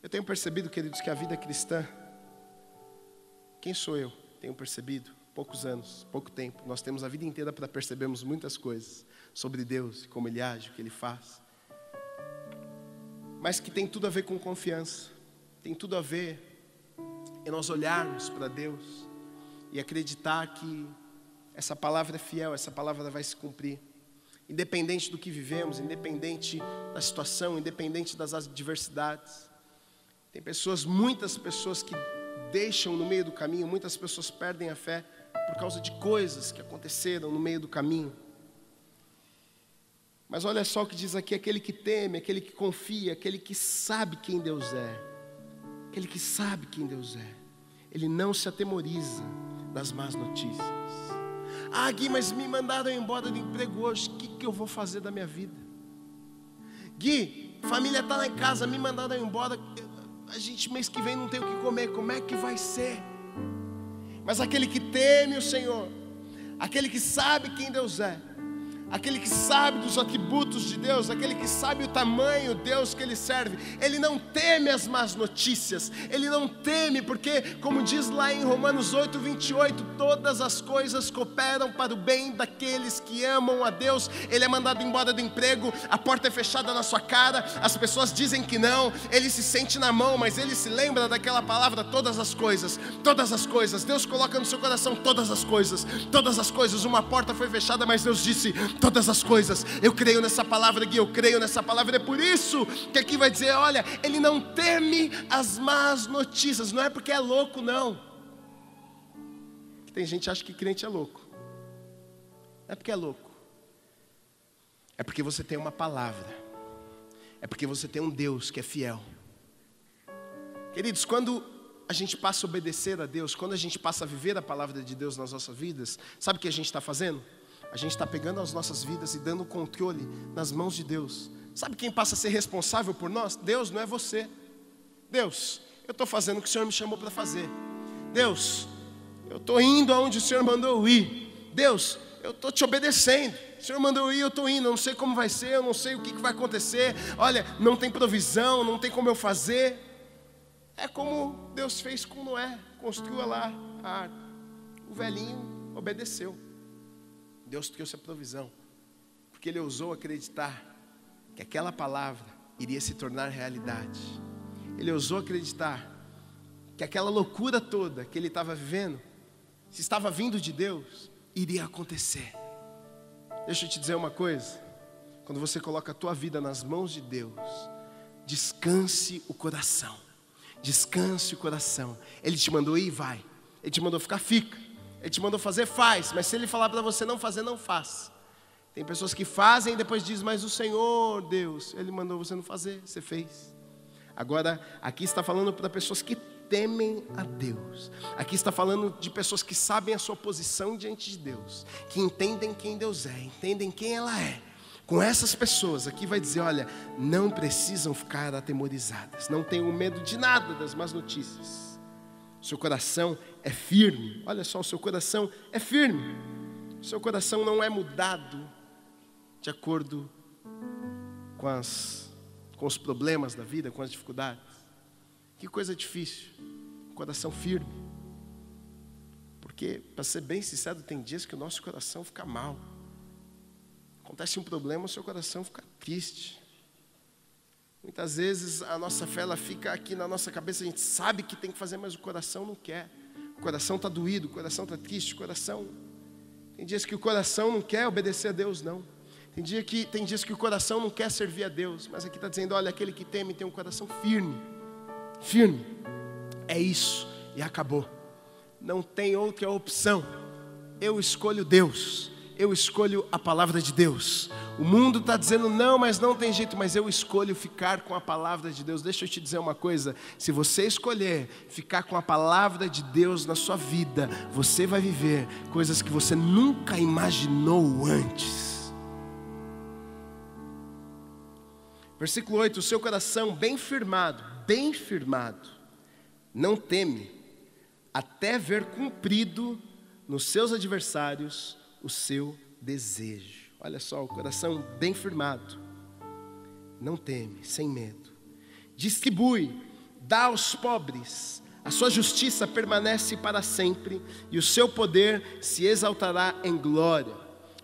Eu tenho percebido, queridos, que a vida cristã, quem sou eu? Tenho percebido, poucos anos, pouco tempo, nós temos a vida inteira para percebermos muitas coisas sobre Deus, como Ele age, o que Ele faz, mas que tem tudo a ver com confiança, tem tudo a ver em nós olharmos para Deus e acreditar que essa palavra é fiel, essa palavra vai se cumprir, independente do que vivemos, independente da situação, independente das adversidades. Tem pessoas, muitas pessoas que deixam no meio do caminho, muitas pessoas perdem a fé por causa de coisas que aconteceram no meio do caminho. Mas olha só o que diz aqui: aquele que teme, aquele que confia, aquele que sabe quem Deus é, aquele que sabe quem Deus é, ele não se atemoriza das más notícias. Ah, Gui, mas me mandaram embora do emprego hoje, o que eu vou fazer da minha vida? Gui, família está lá em casa, me mandaram embora, a gente mês que vem não tem o que comer, como é que vai ser? Mas aquele que teme o Senhor, aquele que sabe quem Deus é, aquele que sabe dos atributos de Deus, aquele que sabe o tamanho Deus que ele serve, ele não teme as más notícias, ele não teme, porque como diz lá em Romanos 8:28, todas as coisas cooperam para o bem daqueles que amam a Deus. Ele é mandado embora do emprego, a porta é fechada na sua cara, as pessoas dizem que não, ele se sente na mão, mas ele se lembra daquela palavra: todas as coisas, Deus coloca no seu coração todas as coisas. Uma porta foi fechada, mas Deus disse: todas as coisas. Eu creio nessa palavra aqui, eu creio nessa palavra. É por isso que aqui vai dizer: olha, ele não teme as más notícias. Não é porque é louco, não. Tem gente que acha que crente é louco. Não é porque é louco, é porque você tem uma palavra, é porque você tem um Deus que é fiel. Queridos, quando a gente passa a obedecer a Deus, quando a gente passa a viver a palavra de Deus nas nossas vidas, sabe o que a gente está fazendo? A gente está pegando as nossas vidas e dando controle nas mãos de Deus. Sabe quem passa a ser responsável por nós? Deus, não é você. Deus, eu estou fazendo o que o Senhor me chamou para fazer. Deus, eu estou indo aonde o Senhor mandou eu ir. Deus, eu estou te obedecendo. O Senhor mandou eu ir, eu estou indo. Eu não sei como vai ser, eu não sei o que vai acontecer. Olha, não tem provisão, não tem como eu fazer. É como Deus fez com Noé. Construiu lá a arca. O velhinho obedeceu. Deus trouxe a provisão. Porque ele ousou acreditar que aquela palavra iria se tornar realidade. Ele ousou acreditar que aquela loucura toda que ele estava vivendo, se estava vindo de Deus, iria acontecer. Deixa eu te dizer uma coisa. Quando você coloca a tua vida nas mãos de Deus, descanse o coração. Descanse o coração. Ele te mandou ir, vai. Ele te mandou ficar, fica. Ele te mandou fazer, faz. Mas se ele falar para você não fazer, não faça. Tem pessoas que fazem e depois dizem, mas o Senhor, Deus, Ele mandou você não fazer, você fez. Agora, aqui está falando para pessoas que temem a Deus. Aqui está falando de pessoas que sabem a sua posição diante de Deus, que entendem quem Deus é, entendem quem ela é. Com essas pessoas, aqui vai dizer, olha, não precisam ficar atemorizadas, não tenham medo de nada das más notícias. O seu coração é firme, olha só, o seu coração é firme. O seu coração não é mudado de acordo com os problemas da vida, com as dificuldades. Que coisa difícil, coração firme. Porque, para ser bem sincero, tem dias que o nosso coração fica mal. Acontece um problema, o seu coração fica triste. Muitas vezes a nossa fé ela fica aqui na nossa cabeça, a gente sabe que tem que fazer, mas o coração não quer. O coração está doído, o coração está triste, o coração... Tem dias que o coração não quer obedecer a Deus, não. Tem dias que o coração não quer servir a Deus. Mas aqui está dizendo, olha, aquele que teme tem um coração firme. Firme. É isso. E acabou. Não tem outra opção. Eu escolho Deus. Eu escolho a palavra de Deus. O mundo está dizendo não, mas não tem jeito. Mas eu escolho ficar com a palavra de Deus. Deixa eu te dizer uma coisa. Se você escolher ficar com a palavra de Deus na sua vida, você vai viver coisas que você nunca imaginou antes. Versículo 8, o seu coração bem firmado, não teme, até ver cumprido nos seus adversários o seu desejo. Olha só, o coração bem firmado, não teme, sem medo. Distribui, dá aos pobres, a sua justiça permanece para sempre, e o seu poder se exaltará em glória.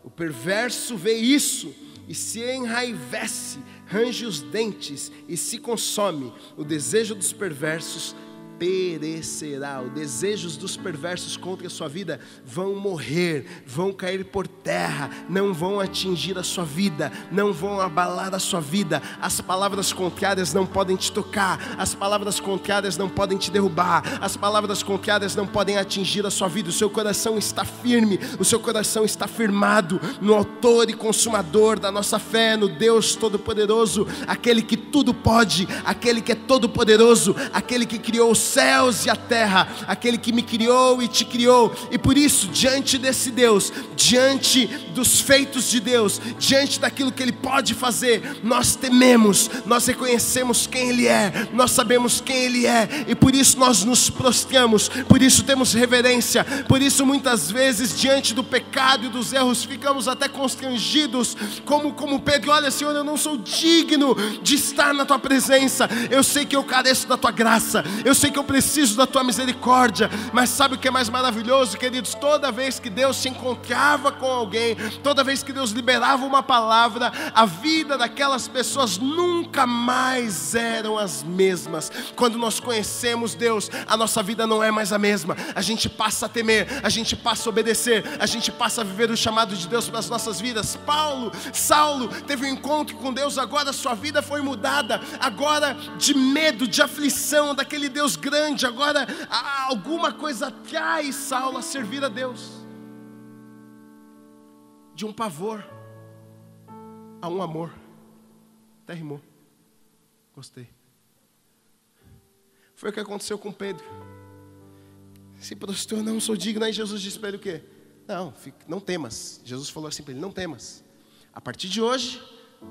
O perverso vê isso e se enraivece, range os dentes e se consome. O desejo dos perversos perecerá. Os desejos dos perversos contra a sua vida vão morrer, vão cair por terra, não vão atingir a sua vida, não vão abalar a sua vida. As palavras contrárias não podem te tocar, as palavras contrárias não podem te derrubar, as palavras contrárias não podem atingir a sua vida. O seu coração está firme, o seu coração está firmado no autor e consumador da nossa fé, no Deus Todo-Poderoso, aquele que tudo pode, aquele que é todo-poderoso, aquele que criou os céus e a terra, aquele que me criou e te criou. E por isso, diante desse Deus, diante dos feitos de Deus, diante daquilo que Ele pode fazer, nós tememos, nós reconhecemos quem Ele é, nós sabemos quem Ele é, e por isso nós nos prostramos, por isso temos reverência, por isso muitas vezes diante do pecado e dos erros ficamos até constrangidos, como Pedro, olha Senhor, eu não sou digno de estar na Tua presença, eu sei que eu careço da Tua graça, eu sei que eu preciso da Tua misericórdia, mas sabe o que é mais maravilhoso, queridos? Toda vez que Deus se encontrava com alguém, toda vez que Deus liberava uma palavra, a vida daquelas pessoas nunca mais eram as mesmas. Quando nós conhecemos Deus, a nossa vida não é mais a mesma, a gente passa a temer, a gente passa a obedecer, a gente passa a viver o chamado de Deus para as nossas vidas. Saulo teve um encontro com Deus, agora sua vida foi mudada, agora de medo, de aflição, daquele Deus grande, agora alguma coisa atrai Saulo a servir a Deus. De um pavor a um amor. Até rimou. Gostei. Foi o que aconteceu com Pedro. Se prostrou, não sou digno. Aí Jesus disse para ele o quê? Não temas. Jesus falou assim para ele, não temas. A partir de hoje,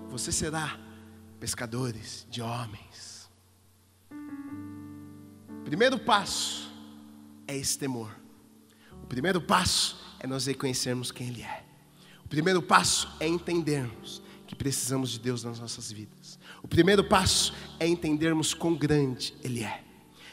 você será pescadores de homens. Primeiro passo é esse temor. O primeiro passo é nós reconhecermos quem Ele é. O primeiro passo é entendermos que precisamos de Deus nas nossas vidas. O primeiro passo é entendermos quão grande Ele é.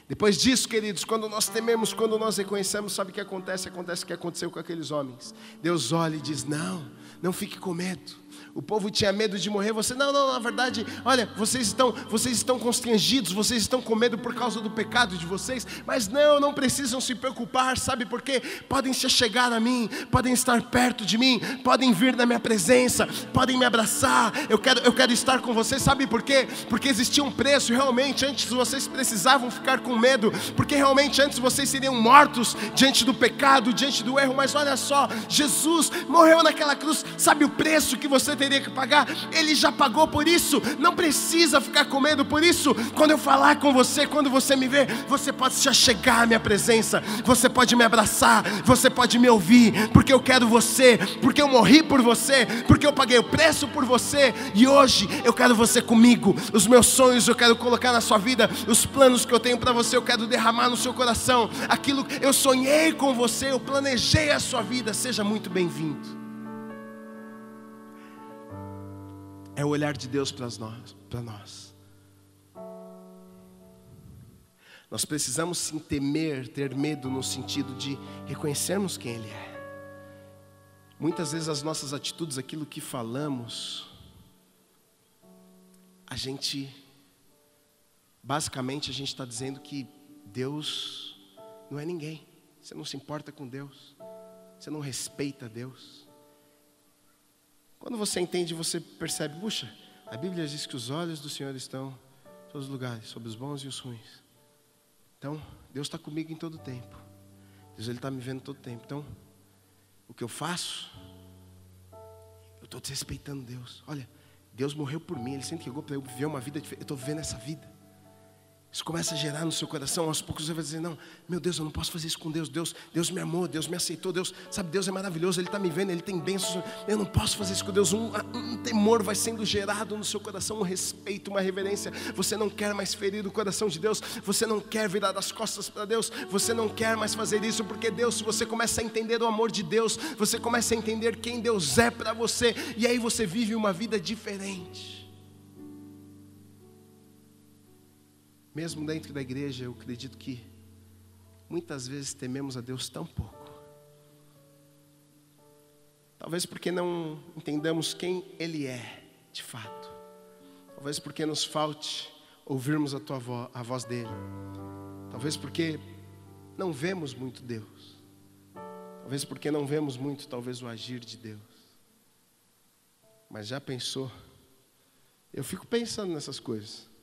Depois disso, queridos, quando nós tememos, quando nós reconhecemos, sabe o que acontece? Acontece o que aconteceu com aqueles homens. Deus olha e diz, não fique com medo. O povo tinha medo de morrer, não, na verdade, olha, vocês estão constrangidos, vocês estão com medo por causa do pecado de vocês, mas não precisam se preocupar, sabe por quê? Podem se chegar a mim, podem estar perto de mim, podem vir na minha presença, podem me abraçar, eu quero estar com vocês, sabe por quê? Porque existia um preço, realmente antes vocês precisavam ficar com medo, porque realmente antes vocês seriam mortos diante do pecado, diante do erro, mas olha só, Jesus morreu naquela cruz, sabe o preço que você teria que pagar? Ele já pagou por isso, não precisa ficar com medo. Por isso, quando eu falar com você, quando você me ver, você pode se achegar à minha presença, você pode me abraçar, você pode me ouvir, porque eu quero você, porque eu morri por você, porque eu paguei o preço por você, e hoje eu quero você comigo. Os meus sonhos eu quero colocar na sua vida, os planos que eu tenho para você eu quero derramar no seu coração, aquilo eu sonhei com você, eu planejei a sua vida. Seja muito bem-vindo. É o olhar de Deus para nós. Nós precisamos sim temer, ter medo no sentido de reconhecermos quem Ele é. Muitas vezes as nossas atitudes, aquilo que falamos, basicamente a gente está dizendo que Deus não é ninguém. Você não se importa com Deus, você não respeita Deus. Quando você entende, você percebe, puxa, a Bíblia diz que os olhos do Senhor estão em todos os lugares, sobre os bons e os ruins. Então, Deus está comigo em todo tempo. Deus está me vendo todo tempo. Então, o que eu faço, eu estou desrespeitando Deus. Olha, Deus morreu por mim, Ele se entregou para eu viver uma vida diferente. Eu estou vivendo essa vida. Isso começa a gerar no seu coração, aos poucos você vai dizer, não, meu Deus, eu não posso fazer isso com Deus. Deus me amou, Deus me aceitou, Deus é maravilhoso, Ele está me vendo, Ele tem bênçãos, eu não posso fazer isso com Deus. Um temor vai sendo gerado no seu coração, um respeito, uma reverência. Você não quer mais ferir o coração de Deus, você não quer virar as costas para Deus, você não quer mais fazer isso, porque Deus, se você começa a entender o amor de Deus, você começa a entender quem Deus é para você, e aí você vive uma vida diferente. Mesmo dentro da igreja, eu acredito que muitas vezes tememos a Deus tão pouco. Talvez porque não entendamos quem Ele é, de fato. Talvez porque nos falte ouvirmos a voz dEle. Talvez porque não vemos muito Deus. Talvez porque não vemos muito, talvez, o agir de Deus. Mas já pensou? Eu fico pensando nessas coisas.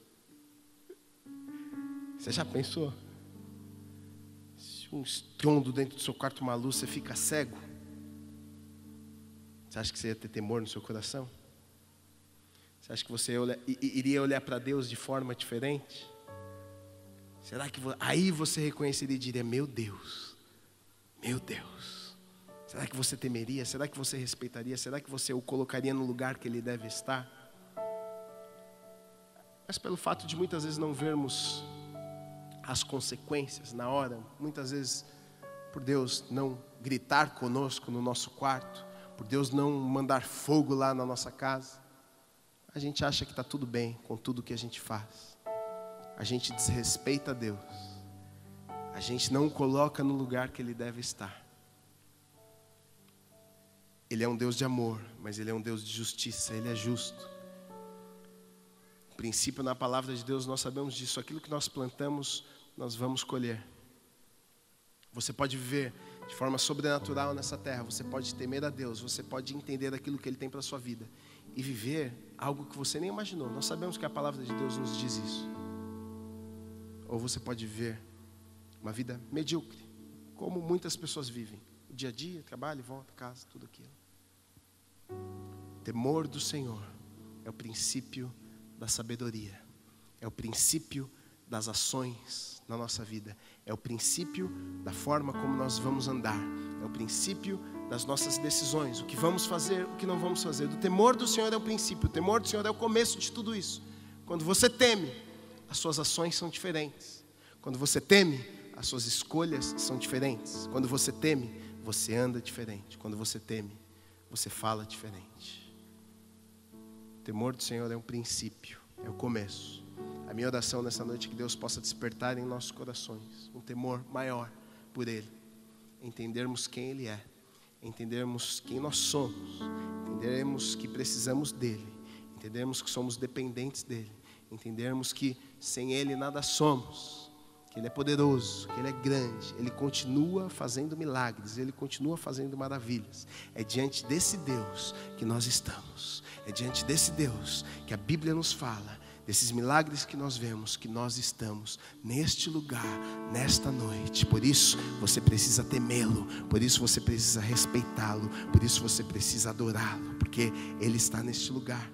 Você já pensou? Se um estrondo dentro do seu quarto, uma luz, você fica cego? Você acha que você ia ter temor no seu coração? Você acha que você iria olhar para Deus de forma diferente? Será que aí você reconheceria e diria, meu Deus, será que você temeria? Será que você respeitaria? Será que você o colocaria no lugar que Ele deve estar? Mas pelo fato de muitas vezes não vermos as consequências na hora, muitas vezes por Deus não gritar conosco no nosso quarto, por Deus não mandar fogo lá na nossa casa, a gente acha que está tudo bem com tudo que a gente faz. A gente desrespeita Deus, a gente não o coloca no lugar que Ele deve estar. Ele é um Deus de amor, mas Ele é um Deus de justiça, Ele é justo. O princípio na palavra de Deus, nós sabemos disso, aquilo que nós plantamos, nós vamos colher. Você pode viver de forma sobrenatural nessa terra, você pode temer a Deus, você pode entender aquilo que Ele tem para a sua vida e viver algo que você nem imaginou. Nós sabemos que a palavra de Deus nos diz isso. Ou você pode viver uma vida medíocre, como muitas pessoas vivem, o dia a dia, trabalho, volta, casa, tudo aquilo. O temor do Senhor é o princípio da sabedoria, é o princípio das ações na nossa vida, é o princípio da forma como nós vamos andar, é o princípio das nossas decisões, o que vamos fazer, o que não vamos fazer. Do temor do Senhor é o princípio, o temor do Senhor é o começo de tudo isso. Quando você teme, as suas ações são diferentes. Quando você teme, as suas escolhas são diferentes. Quando você teme, você anda diferente. Quando você teme, você fala diferente. O temor do Senhor é um princípio, é o começo. A minha oração nessa noite é que Deus possa despertar em nossos corações um temor maior por Ele. Entendermos quem Ele é, entendermos quem nós somos, entendermos que precisamos dEle, entendermos que somos dependentes dEle, entendermos que sem Ele nada somos, que Ele é poderoso, que Ele é grande, Ele continua fazendo milagres, Ele continua fazendo maravilhas. É diante desse Deus que nós estamos, é diante desse Deus que a Bíblia nos fala, desses milagres que nós vemos, que nós estamos neste lugar, nesta noite. Por isso você precisa temê-lo, por isso você precisa respeitá-lo, por isso você precisa adorá-lo, porque Ele está neste lugar.